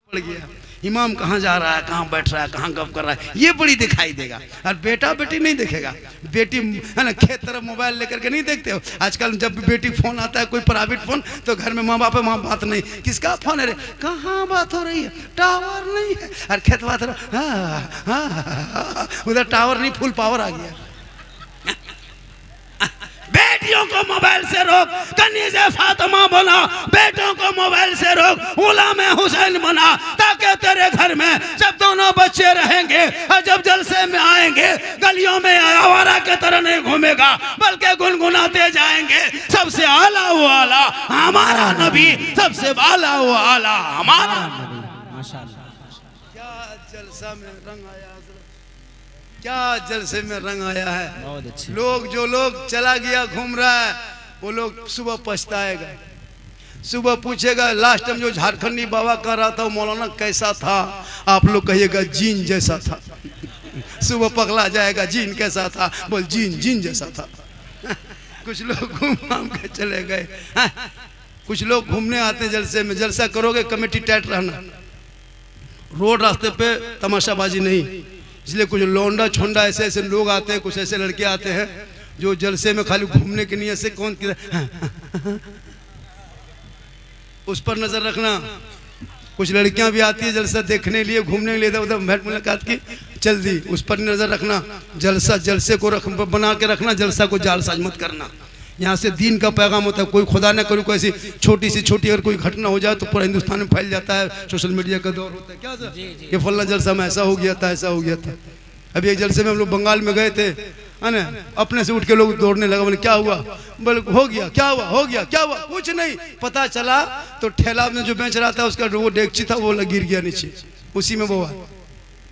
पड़ गया, इमाम कहाँ जा रहा है, कहाँ बैठ रहा है, कहाँ गप कर रहा है, ये बड़ी दिखाई देगा। और बेटा बेटी नहीं देखेगा। बेटी है ना खेत तरफ मोबाइल लेकर के नहीं देखते हो। आजकल जब भी बेटी फोन आता है कोई प्राइवेट फोन तो घर में माँ बाप है, माँ बात नहीं, किसका फोन है रे, कहाँ बात हो रही है, टावर नहीं है। और खेत बात उधर टावर नहीं, फुल पावर आ गया। बेटियों को मोबाइल से रोक, कनीज़े फातिमा बना, बेटों को मोबाइल से रोक, गुलाम हुसैन बना, ताकि तेरे घर में जब दोनों बच्चे रहेंगे और जब जलसे में आएंगे गलियों में आवारा के तरह नहीं घूमेगा बल्कि गुनगुनाते जाएंगे, सबसे आला वो आला हमारा नबी, सबसे आला वो आला हमारा नबी। माशाअल्लाह, क्या जलसा में रंग आया, क्या जलसे में रंग आया है। बहुत अच्छे लोग, जो लोग चला गया घूम रहा है वो लोग सुबह पछताएगा, सुबह पूछेगा लास्ट टाइम जो झारखंडी बाबा कर रहा था मौलाना कैसा था, आप लोग कहिएगा जीन जैसा था। सुबह पगला जाएगा, जीन कैसा था, बोल जीन जीन जैसा था। कुछ लोग घूम घाम के चले गए। कुछ लोग घूमने आते हैं जलसे में, जलसा करोगे कमेटी टाइट रहना, रोड रास्ते पे तमाशाबाजी नहीं। इसलिए कुछ लौंडा छोंडा ऐसे ऐसे लोग आते हैं, कुछ ऐसे लड़के आते हैं जो जलसे में खाली घूमने के नियत से कौन उस पर नजर रखना। कुछ लड़कियां भी आती है जलसा देखने के लिए, घूमने के लिए, उधर भेंट मुलाकात की चल दी, उस पर नजर रखना। जलसा जलसे को बना के रखना, जलसा को जालसाज मत करना। यहाँ से दीन का पैगाम होता है। कोई खुदा न करे कोई ऐसी छोटी सी छोटी अगर कोई घटना हो जाए तो पूरा हिंदुस्तान में फैल जाता है, सोशल मीडिया का दौर होता है। क्या सर ये फल्ला जलसा में ऐसा हो गया था, ऐसा हो गया था। अभी एक जलसे में हम लोग बंगाल में गए थे, है ना, अपने से उठ के लोग दौड़ने लगा, बोले क्या हुआ, बोले हो गया, क्या हुआ, हो गया, क्या हुआ, कुछ नहीं। पता चला तो ठेला में जो बेच रहा था उसका वो डेगची था वो गिर गया नीचे, उसी में वो।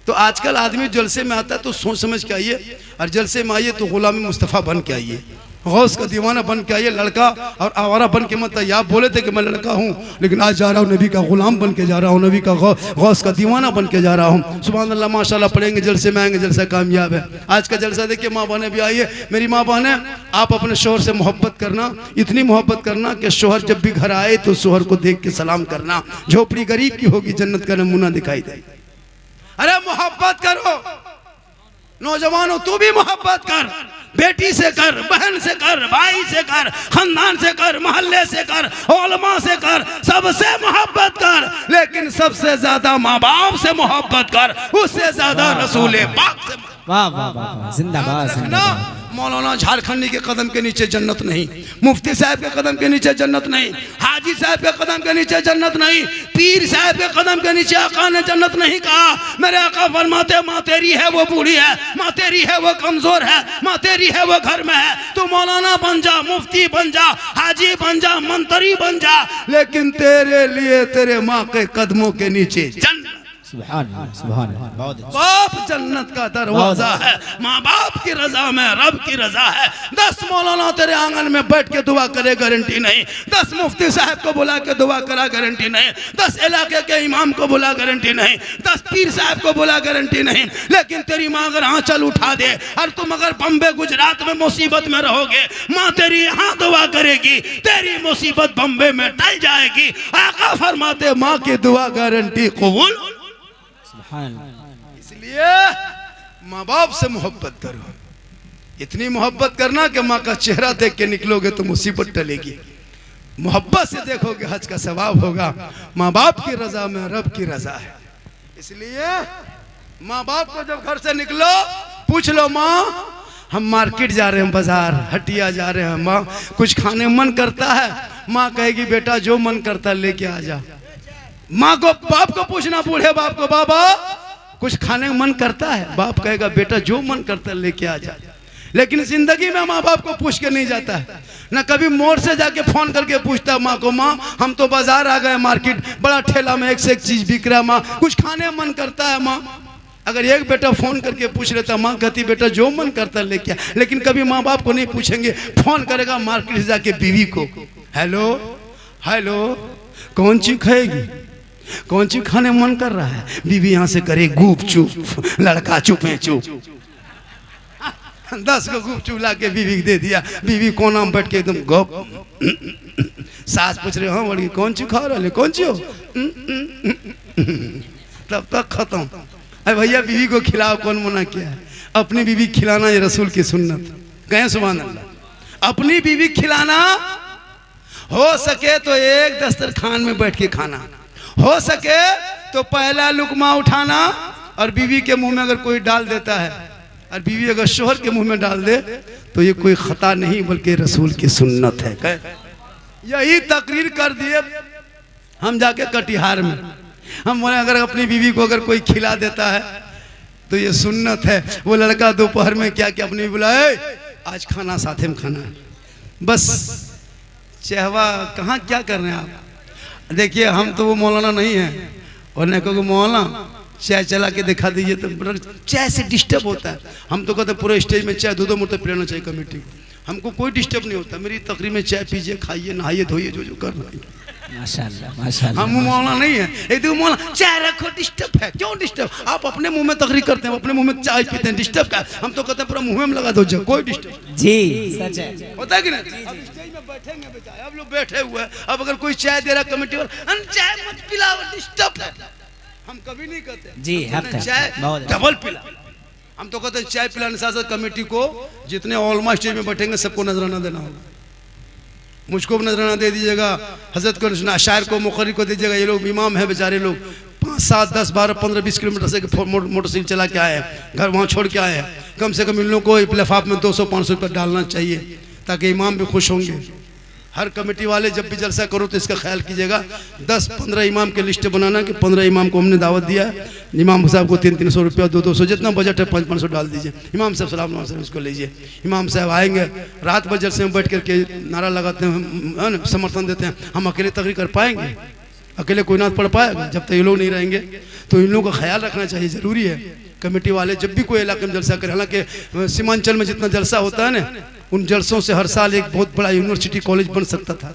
तो आजकल आदमी जलसे में आता है तो सोच समझ के आइए, और जलसे में आइए तो गुलाम मुस्तफ़ा बन के आइए, गौस का दीवाना बन के आइए। लड़का और आवारा बन के मत आइए। आप बोले थे कि मैं लड़का हूँ लेकिन आज जा रहा हूँ नबी का गुलाम बन के जा रहा हूँ, नबी का गौस का दीवाना बन के जा रहा हूँ। सुभान अल्लाह, माशाल्लाह पढ़ेंगे, जलसे में आएंगे, जलसा कामयाब है। आज का जलसा देखिए, माँ बहनें भी आइए। मेरी माँ बहनें, आप अपने शोहर से मोहब्बत करना, इतनी मोहब्बत करना कि शोहर जब भी घर आए तो शोहर को देख के सलाम करना। झोपड़ी गरीब की होगी, जन्नत का नमूना दिखाई दे। अरे मोहब्बत करो नौजवानों, तू भी मोहब्बत कर, बेटी से कर, बहन से कर, भाई से कर, खानदान से कर, मोहल्ले से कर, उलमा से कर, सबसे मोहब्बत कर, लेकिन सबसे ज्यादा माँ बाप से मोहब्बत कर, उससे ज्यादा रसूल पाक से। वाह वाह वाह, जिंदाबाद जिंदाबाद। मौलाना झारखंडी के कदम के नीचे जन्नत नहीं, मुफ्ती साहब के कदम के नीचे जन्नत नहीं, हाजी साहब के कदम के नीचे जन्नत नहीं, पीर साहब के कदम के नीचे आका ने जन्नत नहीं कहा। मेरे आका फरमाते माँ तेरी है वो बूढ़ी है, माँ तेरी है वो कमजोर है, माँ तेरी है वो घर में है, तू मौलाना बन जा, मुफ्ती बन जा, हाजी बन जा, मंत्री बन जा, लेकिन तेरे लिए तेरे माँ के कदमों के नीचे जन्नत। सुभान सुभान, बाप जन्नत का दरवाजा है, माँ बाप की रजा में रब की रजा है। 10 मौलाना तेरे आंगन में बैठ के दुआ करे गारंटी नहीं, 10 मुफ्ती साहब को बुला के दुआ करा गारंटी नहीं, 10 इलाके के इमाम को बुला गारंटी नहीं, 10 पीर साहब को बुला गारंटी नहीं, लेकिन तेरी माँ अगर आंचल उठा दे और तुम अगर बम्बे गुजरात में मुसीबत में रहोगे, माँ तेरी यहाँ दुआ करेगी, तेरी मुसीबत बम्बे में टल जाएगी। आका फरमाते माँ की दुआ गारंटी कबूल। इसलिए माँ बाप से मोहब्बत करो, इतनी मोहब्बत करना कि माँ का चेहरा देख के निकलोगे तो मुसीबत टलेगी। मोहब्बत से देखोगे हज का सवाब होगा। माँ बाप की रजा में रब की रजा है। इसलिए माँ बाप को जब घर से निकलो पूछ लो, माँ हम मार्केट जा रहे हैं, बाजार हटिया जा रहे हैं, माँ कुछ खाने मन करता है। माँ कहेगी बेटा जो मन करता है लेके आ जा। माँ को बाप को पूछना, बूढ़े बाप को, बाबा कुछ खाने का मन करता है, बाप कहेगा बेटा जो मन करता है लेके आ जा। लेकिन जिंदगी में माँ बाप को पूछ के नहीं जाता है, ना कभी मोड़ से जाके फोन करके पूछता है माँ को, माँ हम तो बाजार आ गए, मार्केट बड़ा ठेला में एक से एक चीज बिक रहा है, माँ कुछ खाने मन करता है। माँ अगर एक बेटा फोन करके पूछ लेता, माँ कहती बेटा जो मन करता है लेके आ। लेकिन कभी माँ बाप को नहीं पूछेंगे, फोन करेगा मार्केट से जाके बीवी को, हेलो हेलो कौन चीज खाएगी, कौन चीज खाने मन कर रहा है, बीवी यहाँ से करे गुप चुप, लड़का चुपे चुप। 10 को खूब चूल्हा के बीवी दे दिया। बीवी कोना में बैठ के एकदम गप। सास पूछ रहे हाँ बड़ी कौन सी खा रहे कौन सी हो? तब तक खत्म। अरे भैया बीवी को खिलाओ, कौन मना किया है? अपनी बीवी खिलाना ये रसूल की सुन्नत। कहें सुभान अल्लाह। अपनी बीवी खिलाना, हो सके तो एक दस्तरखान में बैठ के खाना, हो सके तो पहला लुकमा उठाना, और बीवी के मुंह में अगर कोई डाल देता है और बीवी अगर शोहर के मुंह में डाल दे तो ये कोई खता नहीं बल्कि रसूल की सुन्नत है। यही तकरीर कर दिए हम जाके कटिहार में। हम बोले अगर अपनी बीवी को अगर कोई खिला देता है तो ये सुन्नत है। वो लड़का दोपहर में क्या क्या अपनी बुलाए, आज खाना साथे में खाना है। बस चहवा कहाँ क्या कर रहे हैं आप? देखिए हम तो वो मौलाना नहीं है, और न को मौलाना चाय चला के दिखा दीजिए तो चाय से डिस्टर्ब होता है। हम तो कहते पूरे स्टेज में चाय 2-2 मुर्तब पिलाना चाहिए कमेटी को। हमको कोई डिस्टर्ब नहीं होता। मेरी तकरीर में चाय पीजिए, खाइए, नहाइए, धोइए, जो जो कर रहे हैं। माशाल्लाह माशाल्लाह। हम मौलाना नहीं है। एक दिन मौलाना चाय रखो, डिस्टर्ब है। क्यों डिस्टर्ब? आप अपने मुंह में तकरीर करते हैं, अपने मुंह में चाय पीते हैं, डिस्टर्ब का? हम तो कहते हैं पूरा मुंह में लगा दो, कोई डिस्टर्ब जी सच है। होता है कि नहीं? अब स्टेज में बैठेंगे बेचारे, अब लोग बैठे हुए हैं। अब अगर कोई चाय दे रहा कमेटी वाला, चाय मत पिलाओ, डिस्टर्ब है। हम कभी नहीं कहते जी, हक है, चाय डबल पिला। हम तो कहते हैं चाय पिलाने साथ साथ कमेटी को जितने ओलमा स्टेज में बैठेंगे सबको नजराना देना होगा। मुझको भी नजराना दे दीजिएगा, हजरत को, शायर को, मुखर्री को दीजिएगा। ये लोग इमाम है बेचारे लोग, 5, 7, 10, 12, 15, 20 किलोमीटर से मोटरसाइकिल चला के आए हैं, घर वहाँ छोड़ के आए हैं। कम से कम इन लोगों को लिफाफ में 200-500 रुपये डालना चाहिए ताकि इमाम भी खुश होंगे। हर कमेटी वाले जब भी जलसा करो तो इसका ख्याल कीजिएगा, 10-15 इमाम के लिस्ट बनाना कि 15 इमाम को हमने दावत दिया है। इमाम साहब को 300-300 रुपया, 200-200 जितना बजट है 500-500 डाल दीजिए। इमाम साहब सलाम उसको लीजिए। इमाम साहब आएंगे, रात भर जलसे में बैठ करके नारा लगाते हैं, समर्थन देते हैं। हम अकेले तकरीर कर पाएंगे? अकेले कोई नात पढ़ पाएगा? जब तक ये लोग नहीं रहेंगे तो इन लोगों का ख्याल रखना चाहिए, ज़रूरी है। कमेटी वाले जब भी कोई इलाके में जलसा करें, हालांकि सीमांचल में जितना जलसा होता है ना, उन जलसों से हर साल एक बहुत बड़ा यूनिवर्सिटी कॉलेज बन सकता था।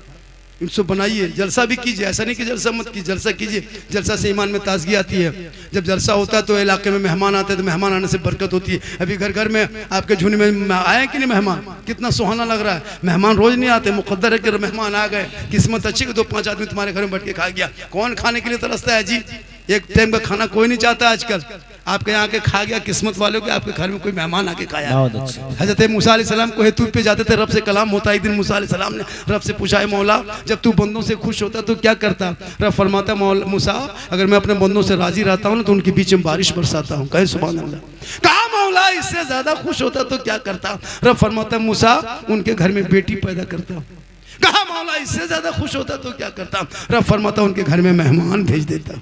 इनको बनाइए, जलसा भी कीजिए, ऐसा नहीं कि जलसा मत कीजिए, जलसा कीजिए। जलसा से ईमान में ताजगी आती है। जब जलसा होता है तो इलाके में मेहमान आते हैं, तो मेहमान आने से बरकत होती है। अभी घर घर में आपके झुंड में आए कि नहीं मेहमान? कितना सुहाना लग रहा है। मेहमान रोज नहीं आते, मुकद्दर है कि मेहमान आ गए, किस्मत अच्छी कि 2-5 आदमी तुम्हारे घर में बैठ के खा गया। कौन खाने के लिए तरसता है जी? एक टाइम का खाना कोई नहीं चाहता आजकल। आपके यहाँ के खा गया, किस्मत वालों के आपके घर में कोई मेहमान आके खाया। हजरत मूसा अलैहिस्सलाम को हेतु पे जाते थे, रब से कलाम होता। एक दिन मूसा अलैहिस्सलाम ने रब से पूछा, है मौला जब तू बंदों से खुश होता तो क्या करता? रब फरमाता, मूसा अगर मैं अपने बंदों से राजी रहता हूँ ना तो उनके बीच में बारिश बरसाता हूँ। कहे सुभान अल्लाह। कहा मौला इससे ज्यादा खुश होता तो क्या करता? रब फरमाता, मूसा उनके घर में बेटी पैदा करता हूँ। कहा मौला इससे ज्यादा खुश होता तो क्या करता? रब फरमाता, उनके घर में मेहमान भेज देता।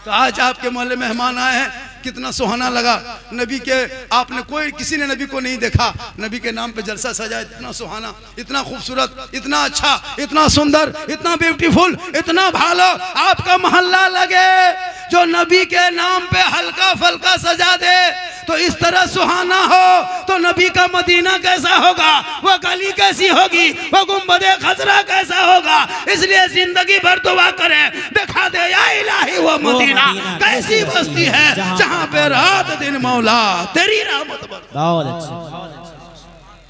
तो आज आपके मोहल्ले मेहमान आए हैं, कितना सुहाना लगा। नबी के आपने कोई किसी ने नबी को नहीं देखा, नबी के नाम पे जलसा सजा, इतना सुहाना, इतना खूबसूरत, इतना अच्छा, इतना सुंदर, इतना ब्यूटीफुल, इतना भालो आपका मोहल्ला लगे जो नबी के नाम पे हल्का फल्का सजा दे तो इस तरह सुहाना हो तो नबी का मदीना कैसा होगा, वो गली कैसी होगी, वो गुंबदे खजरा कैसा होगा। इसलिए जिंदगी भर दुआ करें, दिखा दे या इलाही वो मदीना कैसी बस्ती है जहाँ पे रात दिन मौला तेरी रहमत बरसे।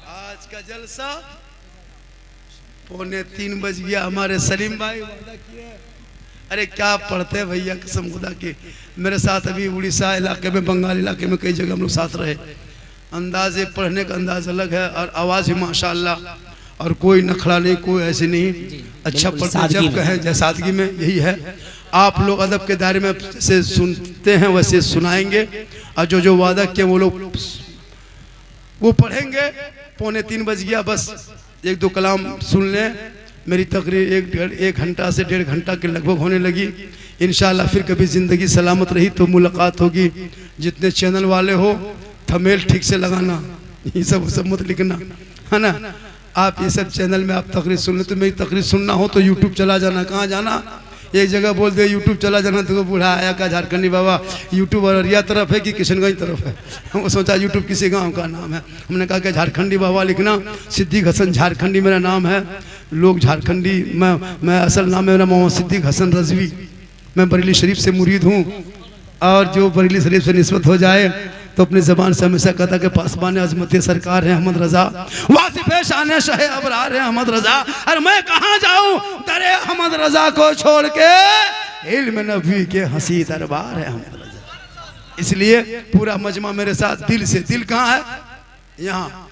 आज का जलसा 2:45 बज गया। हमारे सलीम भाई वादा किए, अरे क्या पढ़ते भैया कसम खुदा की। मेरे साथ अभी उड़ीसा इलाके में, बंगाल इलाके में कई जगह हम लोग साथ रहे। अंदाजे पढ़ने का अंदाज अलग है और आवाज़ भी माशाल्लाह, और कोई नखड़ा नहीं, कोई ऐसे नहीं, अच्छा पढ़ते जब कहें जय सादगी में। यही है, आप लोग अदब के दायरे में जैसे सुनते हैं वैसे सुनाएंगे, और जो जो वादा किए वो लोग वो पढ़ेंगे। 2:45 बज गया, बस 1-2 कलाम सुन लें। मेरी तकरीर 1 घंटा से 1.5 घंटा के लगभग होने लगी। इंशाल्लाह फिर कभी ज़िंदगी सलामत रही तो मुलाकात होगी। जितने चैनल वाले हो थंबनेल ठीक से लगाना, ये सब मत लिखना, है ना। आप ये सब चैनल में आप तकरीर सुन ले, तो मेरी तकरीर सुनना हो तो यूट्यूब चला जाना। कहाँ जाना? एक जगह बोल दे यूट्यूब चला जाना तो बूढ़ा आया का झारखंडी बाबा यूट्यूब अररिया तरफ है कि किशनगंज तरफ है। हमको सोचा यूट्यूब किसी गांव का नाम है। हमने कहा कि झारखंडी बाबा लिखना, सिद्दीक हसन झारखंडी मेरा नाम है। लोग झारखंडी, मैं असल नाम है मेरा मोहम्मद सिद्दीक हसन रजवी। मैं बरेली शरीफ से मुरीद हूँ, और जो बरेली शरीफ से निस्बत हो जाए तो अपनी ज़बान से हमेशा कहता कि पासबान अजमती सरकार है अहमद रज़ा, वासिफ़े शान शहे अबरार है अहमद रज़ा, और मैं कहाँ जाऊँ दरे अहमद रज़ा को छोड़ के, इल्म नबी के हंसी दरबार है अहमद रज़ा। इसलिए पूरा मजमा मेरे साथ दिल से, दिल कहाँ है? यहाँ।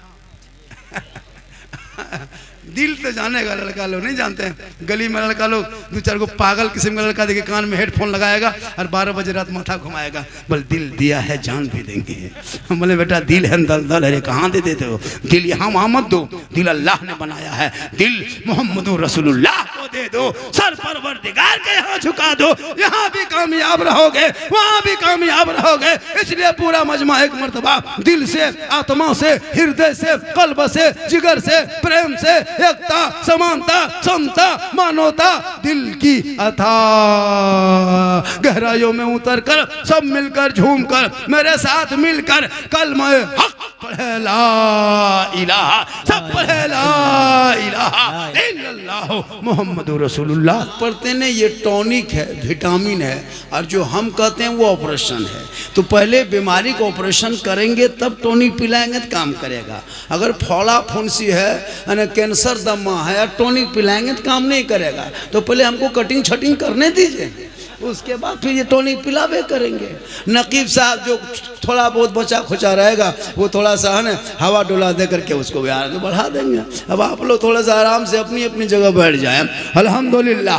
दिल तो जानेगा, लड़का लोग नहीं जानते हैं। गली में लड़का लोग दो चार को पागल किस्म का लड़का देखे कान में हेडफोन लगाएगा और 12 बजे रात माथा घुमाएगा, बोल दिल दिया है जान भी देंगे। हम बोले बेटा दिल है दलदल, अरे कहाँ दे देते हो? दिल यहाँ वहाँ मत दो, दिल अल्लाह ने बनाया है, दिल मोहम्मद रसूलुल्लाह को दे दो, सर परवरदिगार के यहाँ झुका दो, यहाँ भी कामयाब रहोगे वहाँ भी कामयाब रहोगे। इसलिए पूरा मजमा एक मर्तबा दिल से, आत्मा से, हृदय से, कल्ब से, जिगर से, प्रेम से, एकता, समानता, समता, मानवता, दिल की अथाह गहराइयों में उतर कर सब मिलकर झूम कर मेरे साथ मिलकर कलमा हक पढ़े ला इलाहा, सब पढ़े ला इलाहा इल्लल्लाह मुहम्मदुर रसूलुल्लाह। पढ़ते ने ये टॉनिक है, विटामिन है, और जो हम कहते हैं वो ऑपरेशन है। तो पहले बीमारी को ऑपरेशन करेंगे तब टॉनिक पिलाएंगे तो काम करेगा। अगर फोड़ा फुंसी है, कैंसर दमा है, टॉनिक पिलाएंगे तो काम नहीं करेगा। तो पहले हमको कटिंग छटिंग करने दीजिए, उसके बाद फिर ये टॉनिक पिलावे करेंगे। नकीब साहब जो थोड़ा बहुत बचा खुचा रहेगा वो थोड़ा सा है ना हवा डोला दे करके उसको आगे बढ़ा देंगे। अब आप लोग थोड़ा सा आराम से अपनी अपनी जगह बैठ जाएं। अल्हम्दुलिल्लाह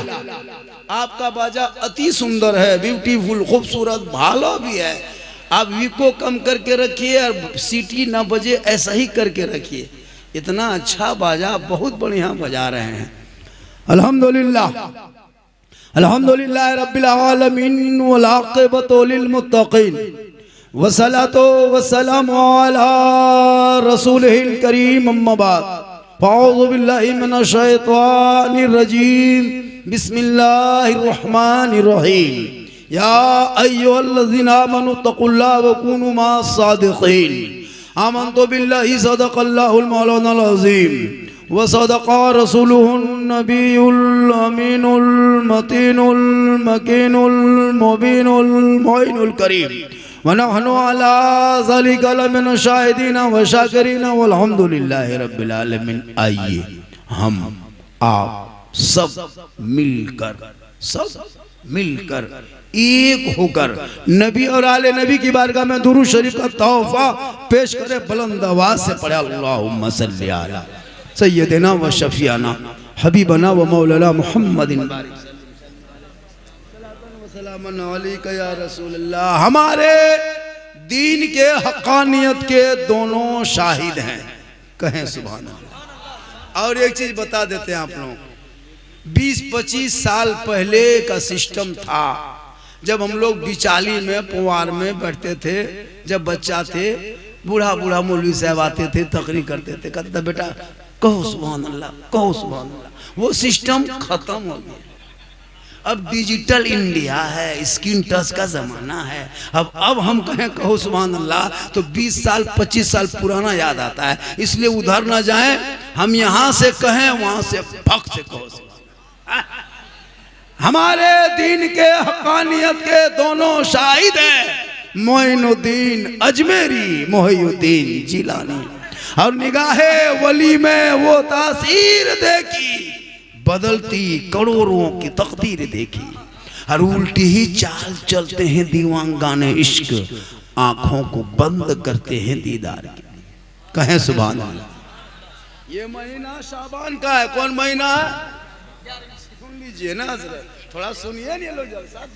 आपका बाजा अति सुंदर है, ब्यूटीफुल, खूबसूरत, भालो भी है। आप वीको कम करके रखिए और सीटी ना बजे ऐसा ही करके रखिए। इतना अच्छा बाजा बहुत बढ़िया बजा रहे हैं। अल्हम्दुलिल्लाह अल्हम्दुलिल्लाह रब्बिल आलमीन वल आक़िबतु लिल मुत्तक़ीन वस्सलातु वस्सलामु अला रसूलिहिल करीम अम्मा बाद फ़अऊज़ु बिल्लाहि मिनश शैतानिर रजीम बिस्मिल्लाहिर रहमानिर रहीम या अय्युहल्लज़ीना आमनू तक़ुल्लाह व कूनू मअस सादिक़ीन आमन्तु बिल्लाहि सदक़ल्लाहुल मौलानाल अज़ीम व सदक़ा रसूलुहुन नबियुल अमीनुल मतीनुल मकीनुल मुबीनुल मुइनुल करीम व नहनु अला ज़ालिका लमिन शाहिदीन व शाकिरीन वल्हम्दुलिल्लाहि रब्बिल आलमीन। आइए हम आप सब मिलकर एक होकर नबी और आले नबी की बारगाह में दुरूद शरीफ का तोहफा पेश करे। बुलंद आवाज से पढ़े अल्लाहुम्मा सल्ली अला सय्यदिना व शफीआना हबीबना व मौलाना मुहम्मदिन सलामन अलैका या रसूलल्लाह। हमारे दीन के हक़ानियत के दोनों शाहिद हैं, कहें सुभान अल्लाह। और एक चीज बता देते हैं आप लोग, 20-25 साल पहले का सिस्टम था जब हम लोग बिचाली में पुवार में बैठते थे। जब बच्चा थे, बूढ़ा बूढ़ा मौलवी साहब आते थे, तकरीर करते थे, कहते थे बेटा कहो सुभान अल्लाह, कहो सुभान अल्लाह। वो सिस्टम खत्म हो गया। अब डिजिटल इंडिया है, स्क्रीन टच का जमाना है। अब हम कहें कहो सुभान अल्लाह तो 20 साल 25 साल पुराना याद आता है। इसलिए उधर ना जाएं, हम यहाँ से कहें वहां से फक से कहो। हमारे दीन के हक़ानियत के दोनों शाहिद हैं, मोइनुद्दीन अजमेरी, मोहिउद्दीन जिलानी। और निगाहे वली में वो तासीर देखी, बदलती करोड़ों की तकदीर देखी। और उल्टी ही चाल चलते हैं दीवानगाने इश्क, आंखों को बंद करते हैं दीदार के। कहें सुभान अल्लाह। ये महीना शाबान का है। कौन महीना है? सुन लीजिए ना, थोड़ा सुनिए नहीं लोग जलसा।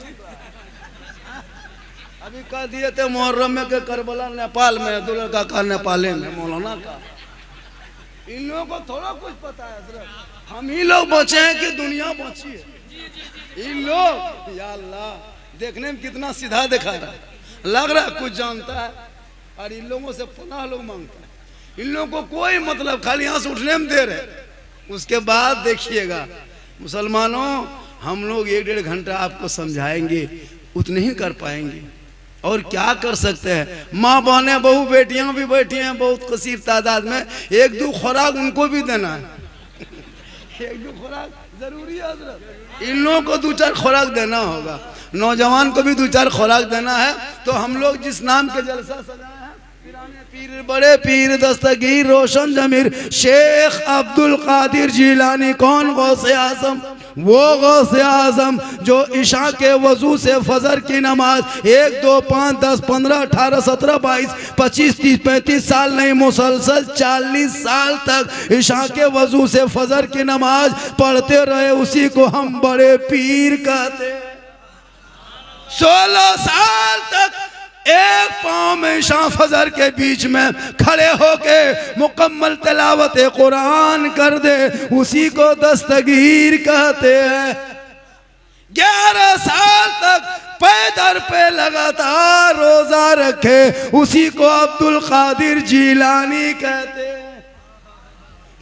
अभी कह दिए थे मुहर्रम में के करबला नेपाल में, दुल्हन का नेपाल में मौलाना का। इन लोगों को थोड़ा कुछ पता है। हम ही लोग बचे हैं कि दुनिया बची है। इन लोग या अल्लाह देखने में कितना सीधा दिखा रहा है, लग रहा है कुछ जानता है, और इन लोगों से पनाह लोग मांगता है। इन लोगों को कोई मतलब, खाली यहाँ से उठने में देर है। उसके बाद देखिएगा मुसलमानों, हम लोग 1-1.5 घंटा आपको समझाएंगे, उतने ही कर पाएंगे। और क्या कर सकते हैं? माँ बहनें बहू बेटियां भी बैठी हैं बहुत कसीर तादाद में। 1-2 खुराक उनको भी देना है। 1-2 खुराक जरूरी है हजरत। इन लोगों को 2-4 खुराक देना होगा, नौजवान को भी 2-4 खुराक देना है। तो हम लोग जिस नाम के जलसा सजाए हैं, पीर बड़े पीर दस्तगीर रोशन जमीर शेख अब्दुल कादिर जिलानी। कौन? गौसे आजम। वो गौसे आजम जो इशा के वजू से फजर की नमाज 1, 2, 5, 10, 15, 18, 17, 22, 25, 30, 35 साल नहीं, मुसलसल 40 साल तक इशा के वजू से फजर की नमाज पढ़ते रहे, उसी को हम बड़े पीर कहते। 16 साल तक एक पाँव में इशा फजर के बीच में खड़े होके मुकम्मल तिलावत कुरान कर दे, उसी को दस्तगीर कहते हैं। 11 साल तक पैदल पे लगातार रोजा रखे, उसी को अब्दुल कादिर जिलानी कहते हैं।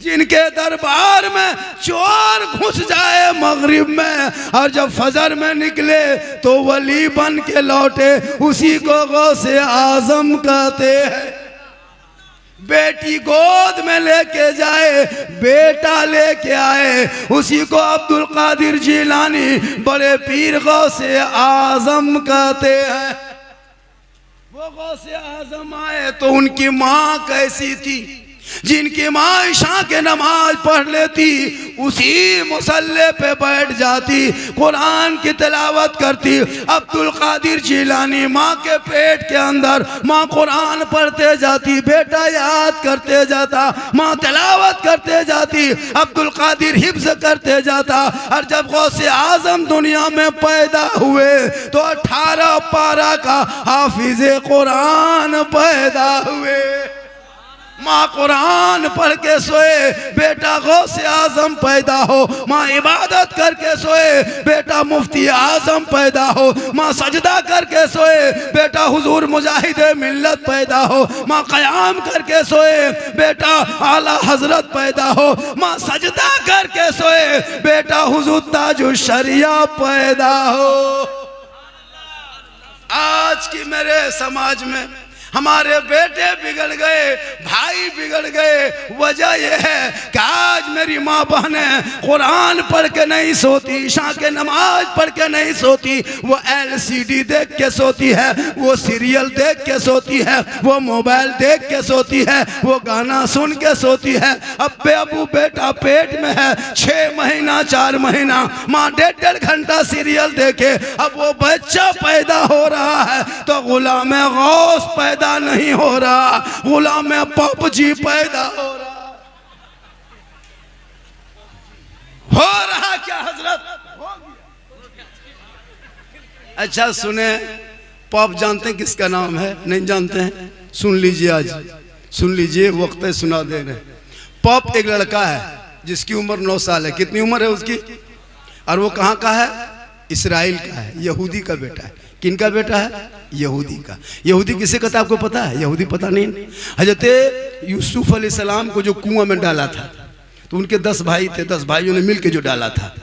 जिनके दरबार में चोर घुस जाए मगरिब में और जब फजर में निकले तो वली बन के लौटे, उसी को गौसे आजम कहते हैं। बेटी गोद में लेके जाए, बेटा लेके आए, उसी को अब्दुल कादिर जिलानी बड़े पीर गौसे आजम कहते हैं। वो गौसे आजम आए तो उनकी माँ कैसी थी? जिनकी माँ इशा के नमाज पढ़ लेती, उसी मुसल्ले पे बैठ जाती, कुरान की तिलावत करती। अब्दुल कादिर जिलानी माँ के पेट के अंदर माँ कुरान पढ़ते जाती, बेटा याद करते जाता, माँ तिलावत करते जाती, अब्दुल कादिर हिफ्ज करते जाता। और जब गौसे आजम दुनिया में पैदा हुए तो 18 पारा का हाफिज़े कुरान पैदा हुए। माँ कुरान पढ़ के सोए, बेटा गौसे आजम पैदा हो। माँ इबादत करके सोए, बेटा मुफ्ती आजम पैदा हो। माँ सजदा करके सोए, बेटा हुजूर मुजाहिदे मिल्लत पैदा हो। माँ क़याम करके सोए, बेटा आला हजरत पैदा हो। माँ सजदा करके सोए, बेटा हुजूर ताजुश शरिया पैदा हो। आज की मेरे समाज में हमारे बेटे बिगड़ गए, भाई बिगड़ गए। वजह यह है कि आज मेरी माँ बहनें कुरान पढ़ के नहीं सोती, इशा के नमाज पढ़ के नहीं सोती, वो LCD देख के सोती है, वो सीरियल देख के सोती है, वो मोबाइल देख के सोती है, वो गाना सुन के सोती है। अब्बे अबू बेटा पेट में है, 6 महीना 4 महीना, माँ 1.5 घंटा सीरियल देखे, अब वो बच्चा पैदा हो रहा है तो गुलाम गौस पैदा नहीं हो रहा, गुलाम पपजी पैदा हो रहा क्या हजरत? अच्छा सुने, पॉप जानते हैं किसका नाम है? नहीं जानते हैं? सुन लीजिए, आज सुन लीजिए, वक्त सुना दे रहे। पॉप एक लड़का है जिसकी उम्र 9 साल है। कितनी उम्र है उसकी? और वो कहाँ का है? इसराइल का है, यहूदी का बेटा है। किनका बेटा है? यहूदी का। यहूदी किसे कहता है आपको पता है? यहूदी पता नहीं। हजरत यूसुफ अलैहिस्सलाम को जो कुआं में डाला था तो उनके 10 भाई थे, 10 भाइयों ने मिल के जो डाला था।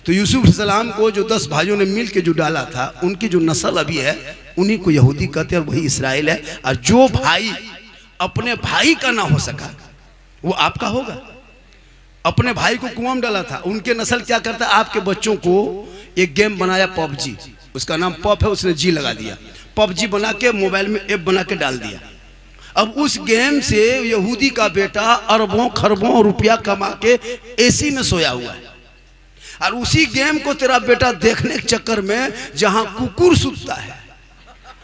तो यूसुफ अलैहिस्सलाम को जो 10 भाइयों ने मिल के जो डाला था, उनकी जो नस्ल अभी है उन्हीं को यहूदी कहते हैं, और वही इसराइल है। और जो भाई अपने भाई का ना हो सका वो आपका होगा। अपने भाई को कुआं में डाला था, उनके नस्ल क्या करता है? आपके बच्चों को एक गेम बनाया पबजी, उसका नाम पॉप है, उसने जी लगा दिया। पबजी बना के मोबाइल में ऐप बना के डाल दिया। अब उस गेम से यहूदी का बेटा अरबों खरबों रुपया कमा के एसी में सोया हुआ है। और उसी गेम को तेरा बेटा देखने के चक्कर में जहां कुकुर सुतता है,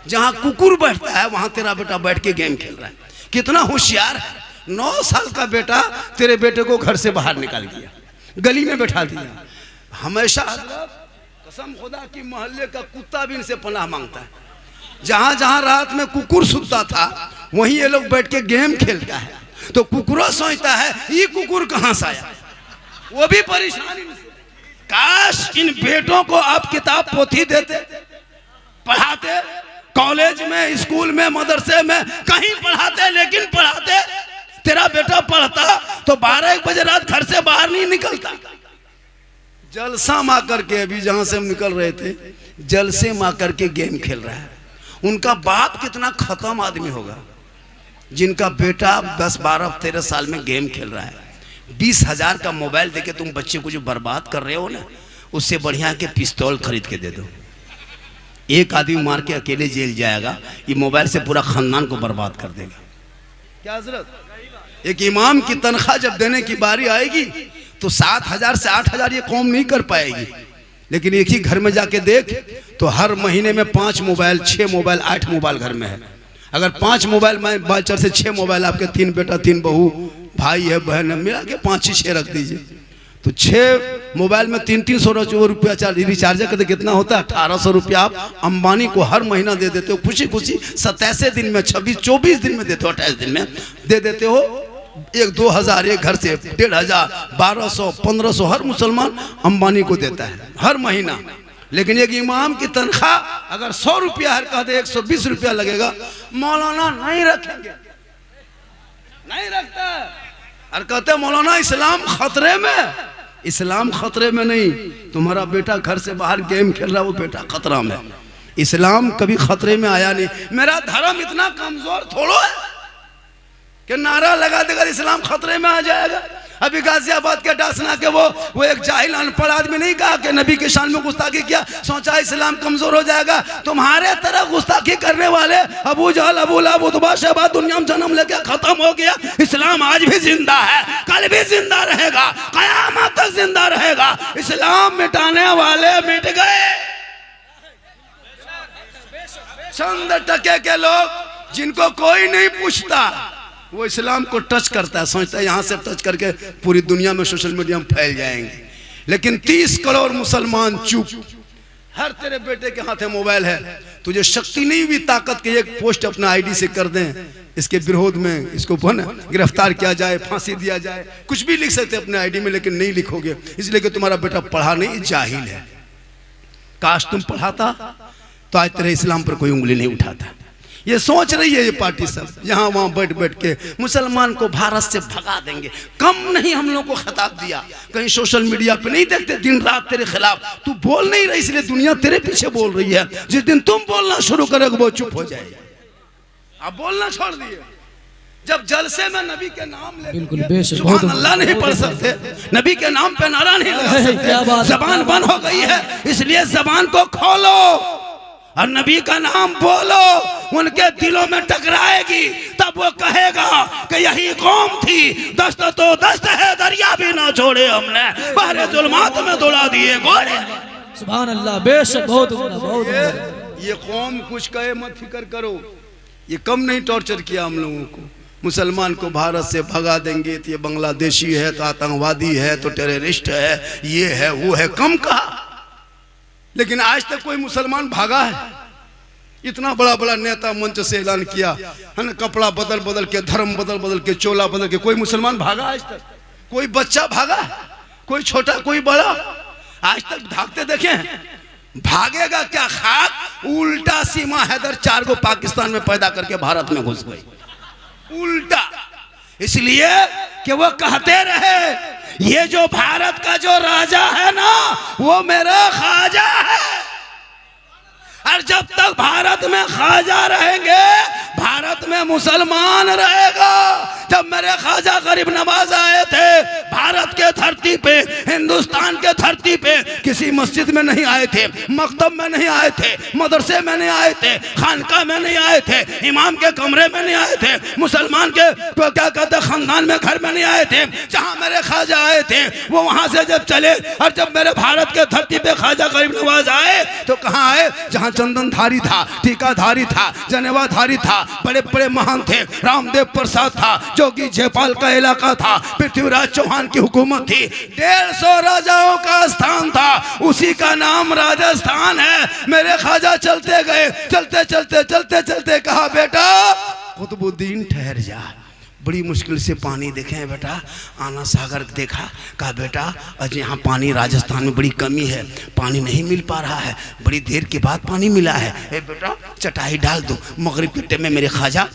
जहां कुकुर बैठता है, वहां तेरा बेटा बैठ के गेम खेल रहा है। कितना होशियार है! 9 साल का बेटा तेरे बेटे को घर से बाहर निकाल दिया, गली में बैठा दिया। हमेशा कसम खुदा की मोहल्ले का कुत्ता भी इनसे पनाह मांगता है। जहां जहां रात में कुकुर सुतता था वहीं ये लोग बैठ के गेम खेलता है। तो कुकुरो सोचता है ये कुकुर कहां से आया, वो भी परेशान इनसे। काश इन बेटों को आप किताब पोथी देते, पढ़ाते, कॉलेज में, स्कूल में, मदरसे में, कहीं पढ़ाते, लेकिन पढ़ाते। तेरा बेटा पढ़ता तो 12-1 बजे रात घर से बाहर नहीं निकलता। जलसा माँ करके, अभी जहां से हम निकल रहे थे, जलसे माँ करके गेम खेल रहा है। उनका बाप कितना खत्म आदमी होगा जिनका बेटा 10, 12, 13 साल में गेम खेल रहा है। 20,000 का मोबाइल देके तुम बच्चे को जो बर्बाद कर रहे हो ना, उससे बढ़िया के पिस्तौल खरीद के दे दो। एक आदमी मार के अकेले जेल जाएगा, ये मोबाइल से पूरा खानदान को बर्बाद कर देगा। क्या हजरत, एक इमाम की तनख्वाह जब देने की बारी आएगी तो 7,000 से 8,000 ये कौम नहीं कर पाएगी। लेकिन एक ही घर में जाके देख तो हर महीने में 5 मोबाइल, 6 मोबाइल, 8 मोबाइल घर में है। अगर 5 मोबाइल में बाचर से 6 मोबाइल, आपके 3 बेटा 3 बहू, भाई है, बहन है, मिला के 5-6 रख दीजिए तो 6 मोबाइल में 300-300 रुपया रिचार्ज करते कितना होता है? 1,800 रुपया आप अंबानी को हर महीना दे देते हो। खुशी खुशी 27 दिन में, 26-24 दिन में देते हो, 28 दिन में दे देते हो। 1-2 हज़ार एक घर से 1,500, 1,200, 1,500 हर मुसलमान अंबानी को देता है हर महीना। लेकिन एक इमाम की तनख्वाह अगर 100 रुपया है, कहते 120 रुपया लगेगा, मौलाना नहीं रखेंगे, नहीं रखता। और कहते मौलाना इस्लाम खतरे में। इस्लाम खतरे में नहीं, तुम्हारा बेटा घर से बाहर गेम खेल रहा है, वो बेटा खतरा में। इस्लाम कभी खतरे में आया नहीं। मेरा धर्म इतना कमजोर थोड़ो है कि नारा लगा देगा इस्लाम खतरे में आ जाएगा। अभी गाजियाबाद के डासना के वो एक जाहिल अनपढ़ आदमी नहीं कहा कि नबी के शान में गुस्ताखी किया, सोचा इस्लाम कमजोर हो जाएगा। तुम्हारे तरह गुस्ताखी करने वाले अबू जहल, अबू लहब, उतबा, शैबा दुनिया में जन्म लेके खत्म हो गया। इस्लाम आज भी जिंदा है, कल भी जिंदा रहेगा, कयामत तक जिंदा रहेगा। इस्लाम मिटाने वाले मिट गए। चंद टके के लोग जिनको कोई नहीं पूछता, वो इस्लाम को टच करता है, सोचता है यहाँ से टच करके पूरी दुनिया में सोशल मीडिया में फैल जाएंगे। लेकिन 30 करोड़ मुसलमान चुप। हर तेरे बेटे के हाथ में मोबाइल है, तुझे शक्ति नहीं हुई ताकत के एक पोस्ट अपना आईडी से कर दें, इसके विरोध में इसको गिरफ्तार किया जाए, फांसी दिया जाए, कुछ भी लिख सकते अपने आईडी में, लेकिन नहीं लिखोगे इसलिए कि तुम्हारा बेटा पढ़ा नहीं, जाहिल है। काश तुम पढ़ाता तो आज तेरे इस्लाम पर कोई उंगली नहीं उठाता। ये सोच रही है ये पार्टी सब यहाँ वहाँ बैठ बैठ के मुसलमान को भारत से भगा देंगे। कम नहीं हम लोग को खिताब दिया, कहीं सोशल मीडिया पे नहीं देखते दिन रात तेरे खिलाफ, तू बोल नहीं रही इसलिए दुनिया तेरे पीछे बोल रही है। जिस दिन तुम बोलना शुरू करोगे वो चुप हो जाएगी। आप बोलना छोड़ दिए। जब जलसे में नबी के नाम ले सुभान अल्लाह नहीं पढ़ सकते, नबी के नाम पे नारा नहीं लगा सकते, जबान बंद हो गई है, इसलिए जबान को खोलो और नबी का नाम बोलो। उनके दिलों में टकराएगी तब वो कहेगा कि यही कौम थी, दस्त तो दस्त है, दरिया भी ना छोड़े हमने, बहरे जुल्मात में दौड़ा दिए घोड़े। सुभान अल्लाह, बेशक बहुत। ये कौम कुछ कहे मत फिक्र करो, ये कम नहीं टॉर्चर किया हम लोगों को। मुसलमान को भारत से भगा देंगे तो ये बांग्लादेशी है, तो आतंकवादी है, तो टेररिस्ट है, ये है वो है, कम कहा। लेकिन आज तक कोई मुसलमान भागा है? इतना बड़ा बड़ा नेता मंच से ऐलान किया है ना, कपड़ा बदल बदल के, धर्म बदल बदल के, चोला बदल के, कोई मुसलमान भागा आज तक? कोई बच्चा भागा? कोई छोटा कोई बड़ा आज तक भागते देखे? भागेगा क्या? खाक उल्टा सीमा हैदर 4 को पाकिस्तान में पैदा करके भारत में घुस गई उल्टा, इसलिए कि वो कहते रहे ये जो भारत का जो राजा है ना वो मेरा ख्वाजा है। और जब तक भारत में ख्वाजा रहेंगे भारत में मुसलमान रहेगा। जब मेरे ख्वाजा गरीब नवाज आए थे भारत के धरती पे, हिंदुस्तान के धरती पे, किसी मस्जिद में नहीं आए थे, मकतब में नहीं आए थे, मदरसे में नहीं आए थे, खानका में नहीं आए थे, इमाम के कमरे में नहीं आए थे, मुसलमान के तो क्या कहते खानदान में घर में नहीं आए थे। जहाँ मेरे ख्वाजा आए थे वो वहाँ से जब चले, और जब मेरे भारत के धरती पे ख्वाजा गरीब नवाज आए तो कहाँ आए? जहाँ चंदनधारी था, टीकाधारी था, जनेवाधारी था, बड़े बड़े महान थे, रामदेव प्रसाद था, जोगी जयपाल का इलाका था, पृथ्वीराज चौहान की हुकूमत थी, 150 राजाओं का स्थान था, उसी का नाम राजस्थान है। मेरे ख्वाजा चलते गए, चलते चलते चलते चलते कहा बेटा कुतुबुद्दीन ठहर जा, बड़ी मुश्किल से पानी देखे हैं बेटा, आना सागर देखा, कहा बेटा आज यहाँ पानी राजस्थान में बड़ी कमी है, पानी नहीं मिल पा रहा है, बड़ी देर के बाद पानी मिला है, ए बेटा चटाई डाल दो। मगरिब के टाइम में मेरे ख्वाजा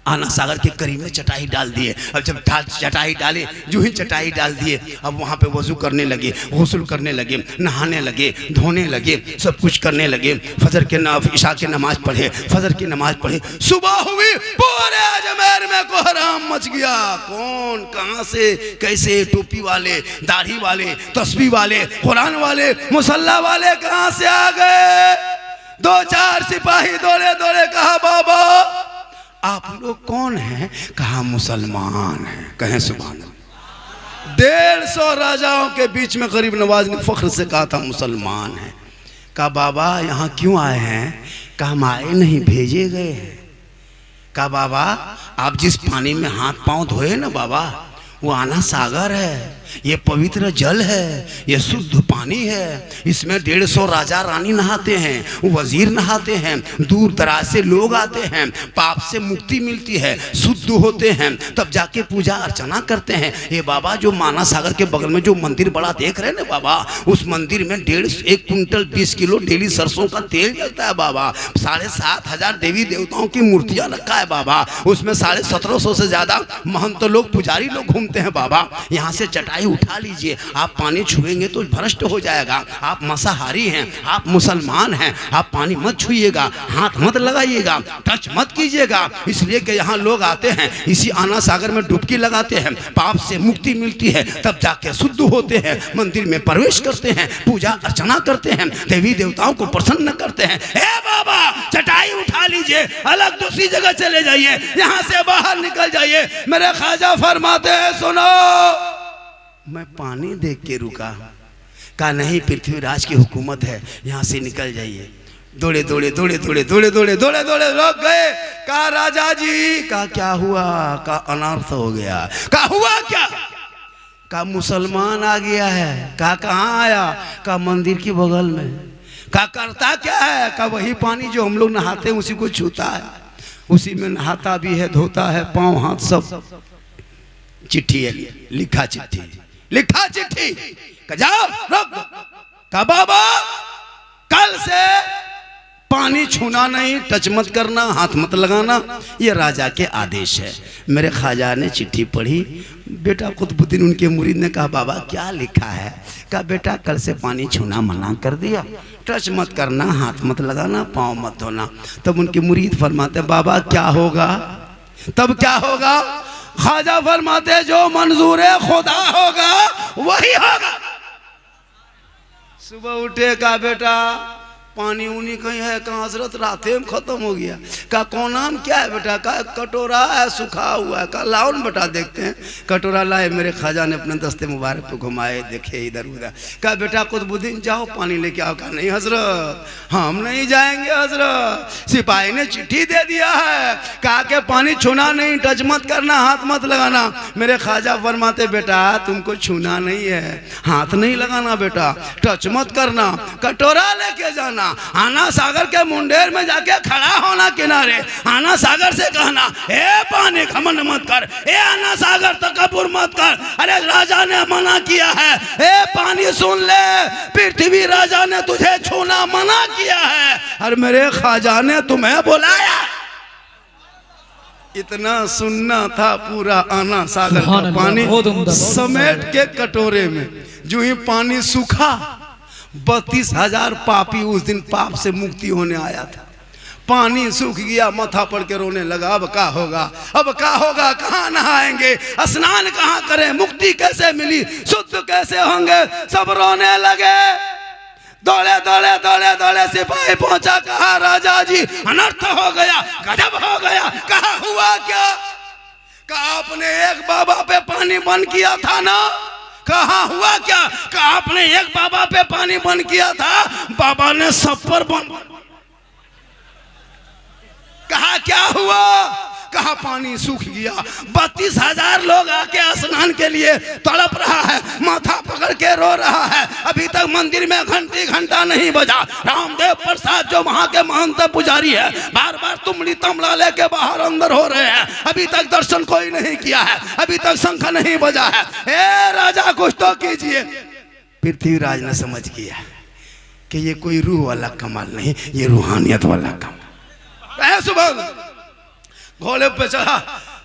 आना सागर के करीब में चटाई डाल दिए। अब जब चटाई डाले, जो ही चटाई डाल दिए, अब वहाँ पे वजू करने लगे, गुस्ल करने लगे, नहाने लगे, धोने लगे, सब कुछ करने लगे। फजर के इशा की नमाज पढ़े, फजर की नमाज पढ़े। सुबह हुई, पूरे अजमेर में कोहराम मच गया। कौन कहाँ से कैसे, टोपी वाले, दाढ़ी वाले, तस्बीह वाले, कुरान वाले, मुसल्ला वाले कहाँ से आ गए। 2-4 सिपाही दौड़े दौड़े कहा, बाबा आप लोग कौन हैं? कहा मुसलमान हैं। कहें सुभान अल्लाह। 150 राजाओं के बीच में गरीब नवाज ने फख्र से कहा था मुसलमान हैं। कहा बाबा यहाँ क्यों आए हैं? कहा हम आए नहीं, भेजे गए हैं। कहा बाबा आप जिस पानी में हाथ पांव धोए ना बाबा, वो आना सागर है, ये पवित्र जल है, ये शुद्ध पानी है। इसमें 150 राजा रानी नहाते हैं, वजीर नहाते हैं, दूर दराज से लोग आते हैं, पाप से मुक्ति मिलती है, शुद्ध होते हैं, तब जाके पूजा अर्चना करते हैं। ये बाबा जो माना सागर के बगल में जो मंदिर बड़ा देख रहे हैं ना बाबा, उस मंदिर में 1 क्विंटल 20 किलो डेली सरसों का तेल जलता है बाबा। 7,500 देवी देवताओं की मूर्तियां रखा है बाबा। उसमें 1750 से ज्यादा महंत लोग, पुजारी लोग घूमते हैं बाबा। यहाँ से चटाई उठा लीजिए, आप पानी छुएंगे तो भ्रष्ट हो जाएगा। आप मांसाहारी हैं, आप मुसलमान हैं, आप पानी मत छुइएगा, हाथ मत लगाइएगा, टच मत कीजिएगा। इसलिए कि यहाँ लोग आते हैं, इसी आना सागर में डुबकी लगाते हैं, पाप से मुक्ति मिलती है, तब जाके शुद्ध होते हैं, मंदिर में प्रवेश करते हैं, पूजा अर्चना करते हैं, देवी देवताओं को प्रसन्न करते हैं। हे बाबा चटाई उठा लीजिए, अलग दूसरी जगह चले जाइए, यहाँ से बाहर निकल जाइए। मेरे ख्वाजा फरमाते हैं सुनो, मैं पानी देख के रुका। कहा नहीं, पृथ्वीराज की हुकूमत है, यहाँ से निकल जाइए। दौड़े दौड़े दौड़े दौड़े दौड़े दौड़े दौड़े दौड़े लोग गए। कहा राजा जी, कहा क्या हुआ? कहा अनर्थ हो गया। कहा हुआ क्या? कहा मुसलमान आ गया है। कहा कहाँ आया? कहा मंदिर के बगल में। कहा करता क्या है? कहा वही पानी जो हम लोग नहाते हैं उसी को छूता है, उसी में नहाता भी है, धोता है, पाँव हाथ सब। चिट्ठी है, लिखा चिट्ठी, लिखा चिट्ठी। जाओ रुक। कहा बाबा कल से पानी छूना नहीं, टच मत करना, हाथ मत लगाना, ये राजा के आदेश है। मेरे ख्वाजा ने चिट्ठी पढ़ी। बेटा कुतुबुद्दीन उनके मुरीद ने कहा बाबा क्या लिखा है? कहा बेटा कल से पानी छूना मना कर दिया, टच मत करना, हाथ मत लगाना, पाँव मत धोना। तब उनके मुरीद फरमाते बाबा क्या होगा? तब क्या होगा? ख्वाजा फरमाते जो मंजूर है खुदा होगा वही होगा। सुबह उठे, कहा बेटा पानी उनी कहीं है? कहाँ हजरत राते में खत्म हो गया। कहा कौन नाम क्या है बेटा? कहा कटोरा है सूखा हुआ है। कहा लाओ न बेटा देखते हैं। कटोरा लाए, मेरे ख्वाजा ने अपने दस्ते मुबारक पे घुमाए, देखे इधर उधर। कहा बेटा कुतुबुद्दीन जाओ पानी लेके आओ। कहा नहीं हजरत हम नहीं जाएंगे हजरत, सिपाही ने चिट्ठी दे दिया है, कहा के पानी छूना नहीं, टच मत करना, हाथ मत लगाना। मेरे ख्वाजा फरमाते बेटा तुमको छूना नहीं है, हाथ नहीं लगाना बेटा, टच मत करना, कटोरा लेके जाना, आना सागर के मुंडेर में जाके खड़ा होना किनारे, आना सागर से कहना ए पानी घमंड मत कर, ए आना सागर तकब्बुर मत कर, अरे राजा ने मना किया है, ए पानी सुन ले, पृथ्वी राजा ने तुझे छूना मना किया है और मेरे ख्वाजा ने तुम्हें बुलाया। इतना सुनना था पूरा आना सागर का पानी समेट के कटोरे में। जो ही पानी सूखा, 32,000 पापी उस दिन पाप से मुक्ति होने आया था। पानी सूख गया, माथा पड़ के रोने लगा। अब क्या होगा? अब क्या होगा? कहाँ नहाएंगे? स्नान कहाँ करें? मुक्ति कैसे मिली? शुद्ध कैसे होंगे? सब रोने लगे। दौड़े दौड़े दौड़े दौड़े सिपाही पहुंचा, कहा राजा जी अनर्थ हो गया, गजब हो गया। कहा हुआ क्या? कहा आपने एक बाबा पे पानी बंद किया था ना। कहा हुआ क्या? कहा आपने एक बाबा पे पानी बंद किया था, बाबा ने सब पर बंद। कहा क्या हुआ? कहा पानी सूख गया, 32,000 लोग आके स्नान के लिए तड़प रहा है, माथा पकड़ के रो रहा है। अभी तक मंदिर में घंटी घंटा नहीं बजा। रामदेव प्रसाद जो वहां के महंत पुजारी है, बार बार तुमड़ी तमला लेके बाहर अंदर हो रहे हैं, अभी तक दर्शन कोई नहीं किया है, अभी तक शंख नहीं बजा है। ए राजा कुछ तो कीजिए। पृथ्वीराज ने समझ किया कि ये कोई रूह वाला कमाल नहीं, ये रूहानियत वाला कमाल है। सुबह घोड़े पे चढ़ा,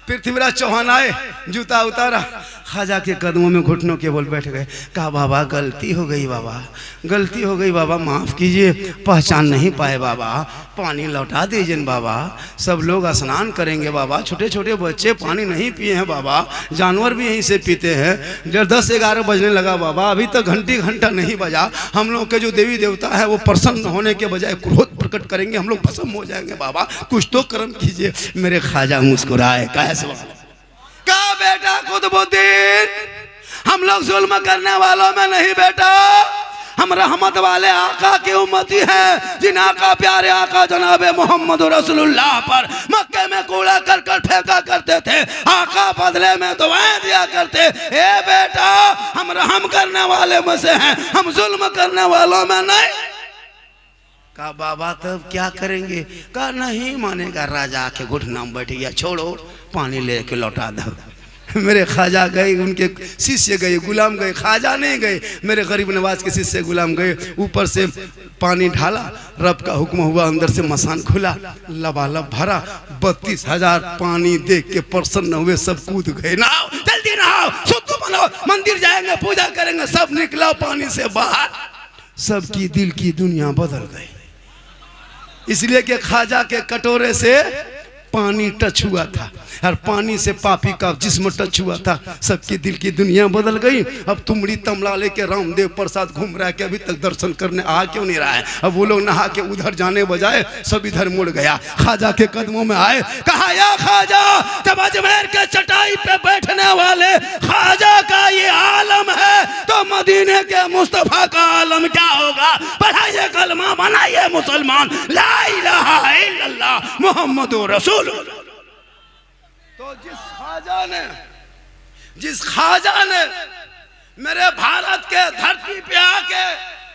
पृथ्वीराज चौहान आए, जूता उतारा, ख्वाजा के कदमों में घुटनों के बोल बैठ गए। कहा बाबा गलती हो गई बाबा, गलती हो गई बाबा, माफ़ कीजिए, पहचान नहीं पाए बाबा, पानी लौटा दीजिए बाबा, सब लोग स्नान करेंगे बाबा, छोटे छोटे बच्चे पानी नहीं पिए हैं बाबा, जानवर भी यहीं से पीते हैं, 10-11 बजने लगा बाबा, अभी तक घंटा नहीं बजा, हम लोग के जो देवी देवता है वो प्रसन्न होने के बजाय क्रोध प्रकट करेंगे, हम लोग भस्म हो जाएंगे बाबा, कुछ तो कर्म कीजिए। मेरे ख्वाजा मुस्कुराए, कहा बेटा कुतुबुद्दीन, हम लोग जुल्म करने वालों में नहीं बेटा, हम रहमत वाले आका की उम्मती हैं, जिन आका प्यारे आका जनाबे मोहम्मद रसूलुल्लाह पर मक्के में कूड़ा करकट फेंका करते थे, आका बदले में दुआएं दिया करते। ए बेटा हम रहम करने वाले में से हैं, हम जुल्म करने वालों में नहीं। कहा बाबा तब क्या करेंगे? कहा नहीं मानेगा। राजा आके घुटना में बैठ गया, छोड़ो पानी लेके लौटा दो। मेरे ख्वाजा गए, उनके शिष्य गए, गुलाम गए, ख्वाजा नहीं गए, मेरे गरीब नवाज के शिष्य गुलाम गए, ऊपर से पानी ढाला, रब का हुक्म हुआ, अंदर से मसान खुला, लबालब भरा, 32,000 पानी देख के प्रसन्न हुए, सब कूद गए, नहाओ जल्दी नहाओ, शुद्ध बनो, मंदिर जाएंगे पूजा करेंगे, सब निकला पानी से बाहर। सबकी दिल की दुनिया बदल गई, इसलिए कि ख्वाजा के कटोरे से पानी टच हुआ था, और पानी से पापी का जिस्म टच हुआ था, सबकी दिल की दुनिया बदल गई। अब तुमड़ी तमला लेके रामदेव प्रसाद घूम रहा है कि अभी तक दर्शन करने आ क्यों नहीं रहा है? अब वो लोग नहा के उधर जाने बजाय सब इधर मुड़ गया, ख्वाजा के कदमों में आए, कहा या ख्वाजा, जब अजमेर के चटाई पे बैठने वाले ख्वाजा का ये आलम है तो मदीने के मुस्तफा का आलम क्या होगा? पढ़ाइए कलमा, बनाइए मुसलमान, ला इलाहा इल्लल्लाह मुहम्मदुर रसूल। तो जिस ख्वाजा ने मेरे भारत के धरती पे आके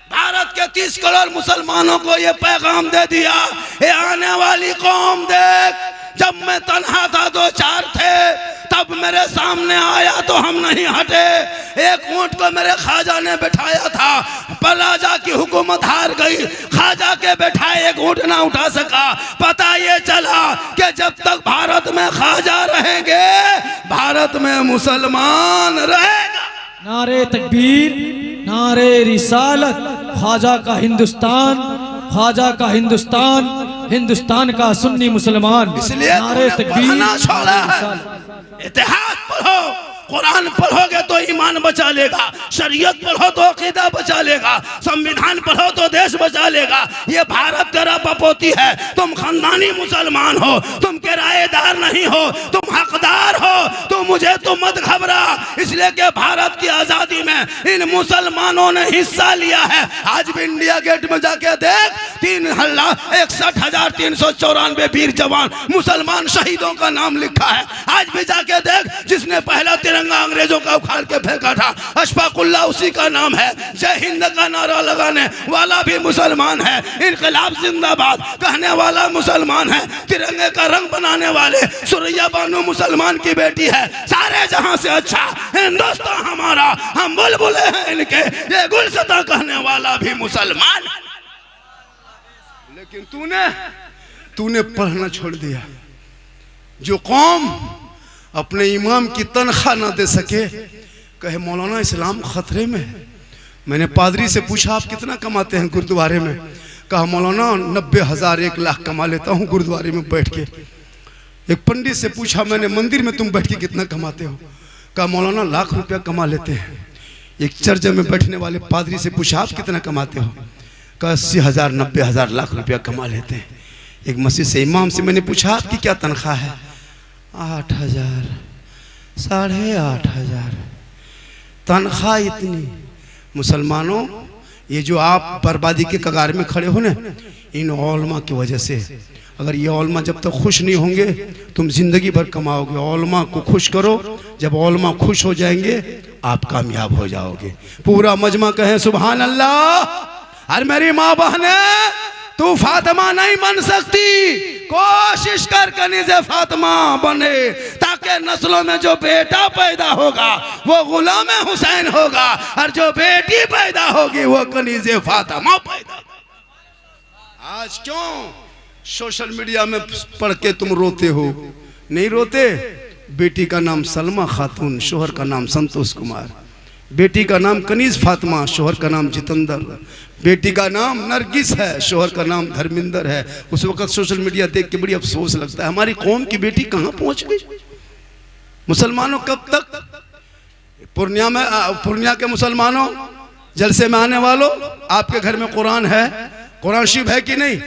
भारत के 30 करोड़ मुसलमानों को ये पैगाम दे दिया, ये आने वाली कौम देख, जब मैं तन्हा था, 2-4 थे, तब मेरे सामने आया तो हम नहीं हटे, एक ऊंट को मेरे ख्वाजा ने बैठाया था, पर राजा की हुकूमत हार गई, ख्वाजा के बैठाए एक ऊंट ना उठा सका। पता ये चला कि जब तक भारत में ख्वाजा रहेंगे, भारत में मुसलमान रहेगा। नारे तकबीर, नारे रिसालत, ख्वाजा का हिंदुस्तान, ख्वाजा का हिंदुस्तान, हिंदुस्तान का सुन्नी मुसलमान। इसलिए नारे तकबीर, छोड़ा है, इतिहास पढ़ो, कुरान पढ़ोगे तो ईमान बचा लेगा, शरीयत पढ़ो तो अकीदा बचा लेगा, संविधान पढ़ो तो देश बचा लेगा। ये भारत तेरा बपोती है, तुम खानदानी मुसलमान हो, तुम किराएदार नहीं हो, तुम हकदार हो, तो मुझे तो मत घबरा, इसलिए कि भारत की आज़ादी में इन मुसलमानों ने हिस्सा लिया है। आज भी इंडिया गेट में जाके देख, 3,61,394 वीर जवान मुसलमान शहीदों का नाम लिखा है। आज भी जाके देख, जिसने पहला तिरंगा अंग्रेजों का उखाड़ के फेंका था, अशफाकुल्लाह उसी का नाम है। जय हिंद का नारा लगाने वाला भी मुसलमान है, इनकलाब जिंदाबाद कहने वाला मुसलमान है, तिरंगे का रंग बनाने वाले सुरैया बानो मुसलमान की बेटी है। सारे जहां से अच्छा हिंदुस्तान हमारा, हम बुलबुले हैं इनके, ये गुलशता कहने वाला भी मुसलमान। लेकिन तूने पढ़ना छोड़ दिया। जो कौम अपने इमाम की तनख्वाह ना दे सके, कहे मौलाना इस्लाम खतरे में है। मैंने पादरी से पूछा आप कितना कमाते हैं गुरुद्वारे में? कहा मौलाना 90,000 1 लाख कमा लेता हूँ गुरुद्वारे में बैठ के। एक पंडित से पूछा मैंने, मंदिर में तुम बैठ के कितना कमाते हो? कहा मौलाना लाख रुपया कमा लेते हैं। एक चर्च में बैठने वाले पादरी से पूछा आप कितना कमाते हो? कहा 80,000 90,000 लाख रुपया कमा लेते हैं। एक मस्जिद से इमाम से मैंने पूछा आपकी क्या तनख्वाह है? 8,000 8,500 तनख्वाह इतनी। मुसलमानों, ये जो आप बर्बादी के कगार में खड़े हो ना, इन औलमा की वजह से। अगर ये औलमा जब तक खुश नहीं होंगे, तुम जिंदगी भर कमाओगे। औलमा को खुश करो, जब औलमा खुश हो जाएंगे आप कामयाब हो जाओगे। पूरा मजमा कहे सुभान अल्लाह। और मेरी माँ बहने, तू फातिमा नहीं बन सकती, कोशिश कर कनीज़े फातिमा बने, ताकि नस्लों में जो बेटा पैदा होगा वो गुलाम हुसैन होगा, और जो बेटी पैदा होगी वो कनीज़े फातिमा पैदा। आज क्यों सोशल मीडिया में पढ़ के तुम रोते हो? नहीं रोते। बेटी का नाम सलमा खातून, शोहर का नाम संतोष कुमार। बेटी का नाम कनीज फातिमा, शोहर का नाम जितेंद्र। बेटी का नाम नरगिस है, शोहर का नाम धर्मिंदर है। उस वक्त सोशल मीडिया देख के बड़ी अफसोस लगता है, हमारी कौम की बेटी कहाँ पहुंच गई। मुसलमानों कब तक, पूर्णिया के मुसलमानों, जलसे में आने वालों, आपके घर में कुरान है, कुरान शरीफ है कि नहीं?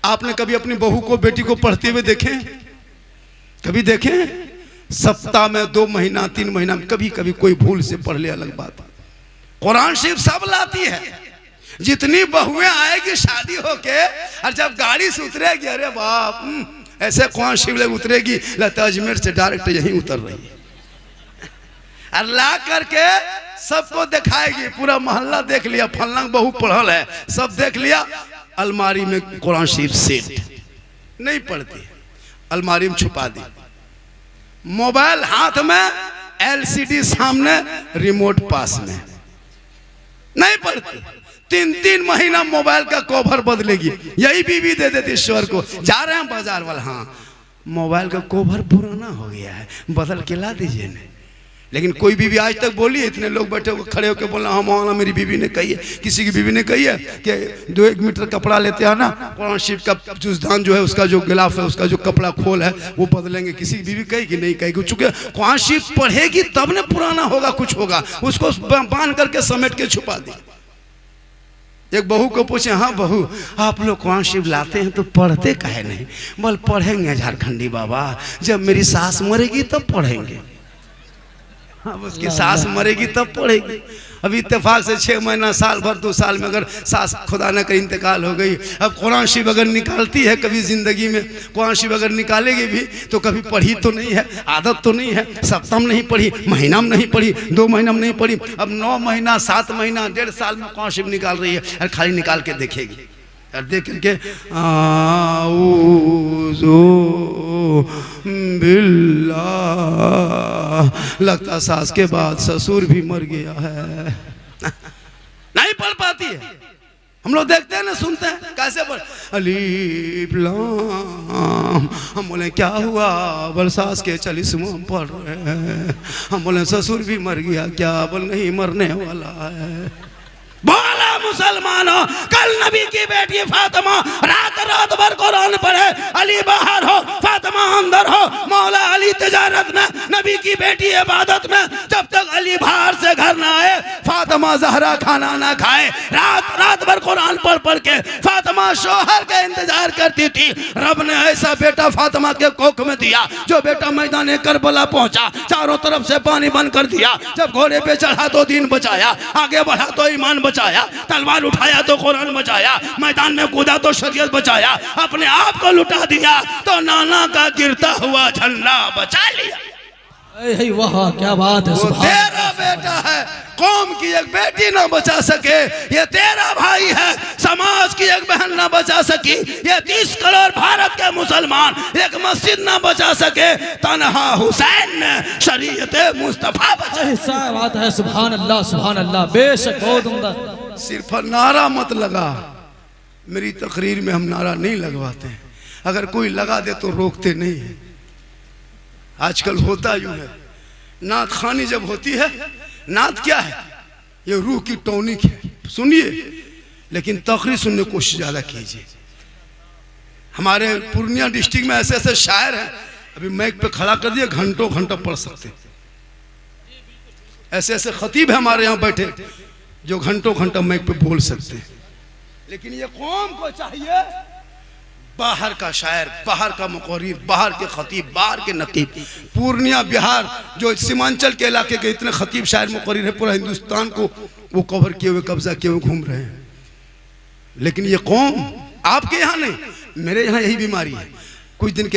आपने कभी अपनी बहू को, बेटी को पढ़ते हुए देखे? कभी देखे? सप्ताह में 2 महीना 3 महीना में कभी कभी कोई भूल से पढ़ ले, अलग बात। कुरान शरीफ सब लाती है। जितनी बहुएं आएगी शादी होके, और जब गाड़ी से उतरेगी, अरे बाप, ऐसे कुरान शरीफ लेके उतरेगी, लगता है अजमेर से डायरेक्ट यहीं उतर रही है। और ला करके सबको दिखाएगी, पूरा मोहल्ला देख लिया, फलना बहू पढ़ल है, सब देख लिया। अलमारी में कुरान शरीफ सेट नहीं पढ़ती, अलमारी में छुपा दी। मोबाइल हाथ में, एलसीडी सामने, रिमोट पास में, नहीं पढ़ती। 3-3 महीना मोबाइल का कवर बदलेगी, यही बीवी दे देती ईश्वर को। जा रहे हैं बाजार वाला, हाँ मोबाइल का कवर पुराना हो गया है, बदल के ला दीजिए। नहीं, लेकिन कोई बीवी आज तक बोली है? इतने लोग बैठे हो खड़े होकर बोलना, हाँ मौलाना मेरी बीवी ने कही है, किसी की बीवी ने कही है कि 2-1 मीटर कपड़ा लेते हैं ना, कुरान शरीफ का जूसदान जो है, उसका जो गिलाफ है, उसका जो कपड़ा खोल है, वो बदलेंगे। किसी की बीवी कही कि नहीं कही? चूंकि कुरान शरीफ पढ़ेगी तब ने पुराना होगा, कुछ होगा, उसको बांध करके समेट के छुपा दी। एक बहू को पूछे, हाँ बहू आप लोग कुरान शरीफ लाते हैं तो पढ़ते काहे नहीं? बोल पढ़ेंगे झारखंडी बाबा, जब मेरी सास मरेगी तब पढ़ेंगे। अब उसकी सास मरेगी तब पढ़ेगी। अभी इत्तेफाक से 6 महीना, साल भर, 2 साल में अगर सास खुदा न करे इंतकाल हो गई, अब कुरान शरीफ अगर निकालती है कभी जिंदगी में, कुरान शरीफ अगर निकालेगी भी तो कभी पढ़ी तो नहीं है, आदत तो नहीं है, सप्ताह में नहीं पढ़ी, महीना में नहीं पढ़ी, 2 महीना में नहीं पढ़ी, अब 9 महीना 7 महीना 1.5 साल में कुरान शरीफ निकाल रही है, और खाली निकाल के देखेगी, और देख करके बिल्लाह, लगता सास के बाद ससुर भी मर गया है। नहीं पढ़ पाती है। हम लोग देखते हैं ना, सुनते हैं, कैसे पढ़, अलीफ लाम। हम बोले क्या हुआ? बोल सास के 40वां पढ़ रहे हैं। हम बोले ससुर भी मर गया क्या? बोल नहीं, मरने वाला है। बोला मुसलमानों, कल नबी की बेटी फातिमा रात भर कुरान पढ़े, अली बाहर हो, फातिमा अंदर हो, मौला अली तिजारत में, नबी की बेटी इबादत में। जब तक अली बाहर से घर ना आए, फातिमा जहरा खाना ना खाए। रात भर कुरान पढ़ के फातिमा शोहर का इंतजार करती थी। रब ने ऐसा बेटा फातिमा के कोख में दिया, जो बेटा मैदान करबला पहुंचा, चारों तरफ से पानी बंद कर दिया। जब घोड़े पे चढ़ा तो दीन बचाया, आगे बढ़ा तो ईमान बचाया, तलवार उठाया तो कुरान बचाया, मैदान में कूदा तो शरीयत बचाया, अपने आप को लुटा दिया तो नाना का गिरता हुआ झंडा बचा लिया। वाह क्या बात है। वो तेरा बेटा है, कौम की एक बेटी ना बचा सके, ये तेरा भाई है, समाज की एक बहन ना बचा सकी, ये 30 करोड़ भारत के मुसलमान एक मस्जिद ना बचा सके, तन्हा हुसैन ने शरीयत मुस्तफा बचा। बात है, सुभान अल्लाह सुभान अल्लाह, बेशक बहुत उम्दा। सिर्फ नारा मत लगा, मेरी तकरीर में हम नारा नहीं लगवाते हैं, अगर कोई लगा दे तो रोकते नहीं है। आजकल होता यूं है, नात खानी जब होती है, नात क्या है? ये रूह की टॉनिक है, सुनिए, लेकिन तकरीर सुनने की कोशिश ज़्यादा कीजिए। हमारे पूर्णिया डिस्ट्रिक्ट में ऐसे ऐसे शायर हैं, अभी माइक पे खड़ा कर दिए, घंटों घंटों पढ़ सकते। ऐसे ऐसे खतीब है हमारे यहाँ बैठे जो घंटों घंटों माइक पे बोल सकते हैं। लेकिन ये कौम को चाहिए बाहर का शायर, बाहर का मुक़र्रिर, बाहर के खतीब, बाहर के नकीब। पूर्णिया बिहार जो सीमांचल के इलाके के इतने खतीब शायर मुक़र्रिर है, पूरा हिंदुस्तान को वो कवर किए हुए, कब्जा किए हुए घूम रहे हैं। लेकिन ये कौम, आपके यहाँ नहीं, मेरे यहाँ यही बीमारी है। कुछ दिन के